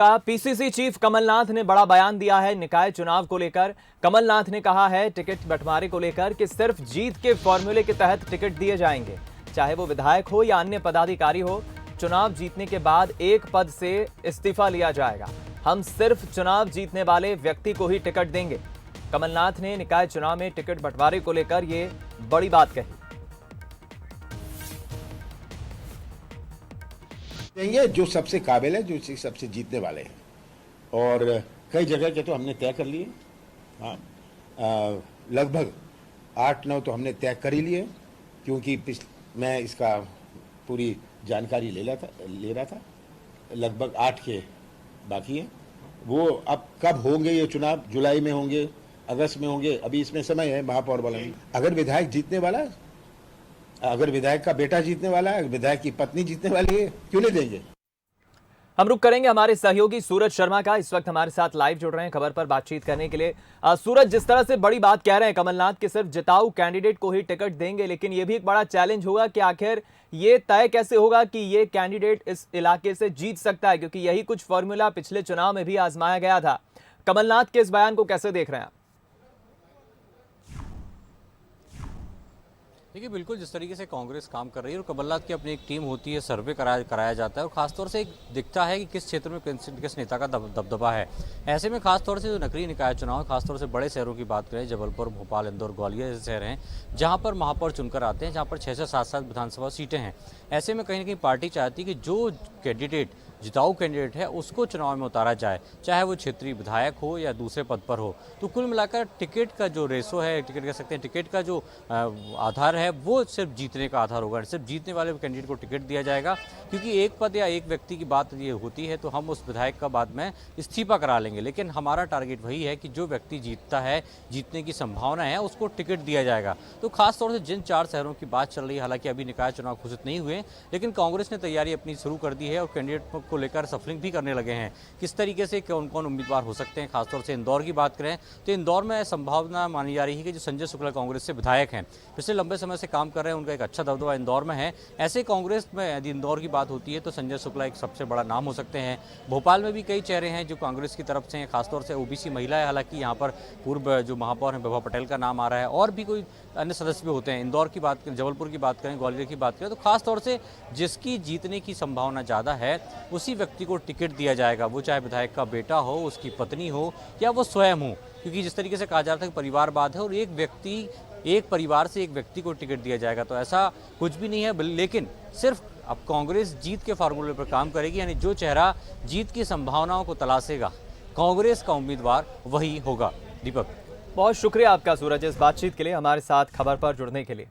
का PCC chief Kamal Nath ने बड़ा बयान दिया है निकाय चुनाव को लेकर। कमलनाथ ने कहा है टिकट बंटवारे को लेकर कि सिर्फ जीत के फॉर्मूले के तहत टिकट दिए जाएंगे, चाहे वो विधायक हो या अन्य पदाधिकारी हो। चुनाव जीतने के बाद एक पद से इस्तीफा लिया जाएगा। हम सिर्फ चुनाव जीतने वाले व्यक्ति को ही टिकट देंगे। कमलनाथ ने निकाय चुनाव में टिकट बंटवारे को लेकर ये बड़ी बात कही। ये जो सबसे काबिल है, जो सबसे जीतने वाले हैं, और कई जगह के तो हमने तय कर लिए। हाँ, लगभग 8-9 तो हमने तय कर ही लिए, क्योंकि मैं इसका पूरी जानकारी ले रहा था। लगभग 8 के बाकी हैं। वो अब कब होंगे ये चुनाव, जुलाई में होंगे, अगस्त में होंगे, अभी इसमें समय है महापौर वाला। अगर विधायक जीतने वाला है, अगर विधायक का बेटा जीतने वाला है, विधायक की पत्नी जीतने वाली है, क्यों नहीं देंगे। हम रुक करेंगे हमारे सहयोगी सूरज शर्मा का, इस वक्त हमारे साथ लाइव जुड़ रहे हैं खबर पर बातचीत करने के लिए। सूरज, जिस तरह से बड़ी बात कह रहे हैं कमलनाथ कि सिर्फ जिताऊ कैंडिडेट को ही टिकट देंगे, लेकिन यह भी एक बड़ा चैलेंज होगा कि आखिर ये तय कैसे होगा कि ये कैंडिडेट इस इलाके से जीत सकता है, क्योंकि यही कुछ फॉर्मूला पिछले चुनाव में भी आजमाया गया था। कमलनाथ के इस बयान को कैसे देख रहे हैं आप? देखिए, बिल्कुल जिस तरीके से कांग्रेस काम कर रही है और कमलनाथ की अपनी एक टीम होती है, सर्वे कराया जाता है और खासतौर से एक दिखता है कि किस क्षेत्र में किस नेता का दबदबा है। ऐसे में खासतौर से जो नगरीय निकाय चुनाव, खासतौर से बड़े शहरों की बात करें, जबलपुर, भोपाल, इंदौर, ग्वालियर जैसे शहर हैं जहाँ पर महापौर चुनकर आते हैं, जहाँ पर 6 से 7 विधानसभा सीटें हैं। ऐसे में कहीं ना कहीं पार्टी चाहती है कि जो कैंडिडेट जिताऊ कैंडिडेट है उसको चुनाव में उतारा जाए, चाहे वो क्षेत्रीय विधायक हो या दूसरे पद पर हो। तो कुल मिलाकर टिकट का जो रेशो है, टिकट कह सकते हैं, टिकट का जो आधार है वो सिर्फ जीतने का आधार होगा। सिर्फ जीतने वाले कैंडिडेट को टिकट दिया जाएगा, क्योंकि एक पद या एक व्यक्ति की बात ये होती है तो हम उस विधायक का बाद में इस्तीफा करा लेंगे, लेकिन हमारा टारगेट वही है कि जो व्यक्ति जीतता है, जीतने की संभावना है, उसको टिकट दिया जाएगा। तो खासतौर से जिन 4 शहरों की बात चल रही है, हालांकि अभी निकाय चुनाव घोषित नहीं हुए, लेकिन कांग्रेस ने तैयारी अपनी शुरू कर दी है और कैंडिडेट को लेकर सफलिंग भी करने लगे हैं। किस तरीके से कौन कौन उम्मीदवार हो सकते हैं। खासतौर से इंदौर की बात करें तो इंदौर में संभावना मानी जा रही है कि जो संजय शुक्ला कांग्रेस से विधायक हैं, पिछले लंबे समय से काम कर रहे हैं, उनका एक अच्छा दबदबा इंदौर में है। ऐसे कांग्रेस में यदि इंदौर की बात होती है तो संजय शुक्ला एक सबसे बड़ा नाम हो सकते हैं। भोपाल में भी कई चेहरे हैं जो कांग्रेस की तरफ से हैं, खासतौर से ओबीसी महिला है, हालांकि यहाँ पर पूर्व जो महापौर हैं विभा पटेल का नाम आ रहा है, और भी कोई अन्य सदस्य भी होते हैं। इंदौर की बात करें, जबलपुर की बात करें, ग्वालियर की बात करें, तो खासतौर से जिसकी जीतने की संभावना ज़्यादा है उसी व्यक्ति को टिकट दिया जाएगा, वो चाहे विधायक का बेटा हो, उसकी पत्नी हो या वो स्वयं हो। क्योंकि जिस तरीके से कहा जा रहा था कि परिवारवाद है और एक परिवार से एक व्यक्ति को टिकट दिया जाएगा, तो ऐसा कुछ भी नहीं है। लेकिन सिर्फ अब कांग्रेस जीत के फार्मूले पर काम करेगी, यानी जो चेहरा जीत की संभावनाओं को तलाशेगा, कांग्रेस का उम्मीदवार वही होगा। दीपक, बहुत शुक्रिया आपका सूरज इस बातचीत के लिए, हमारे साथ खबर पर जुड़ने के लिए।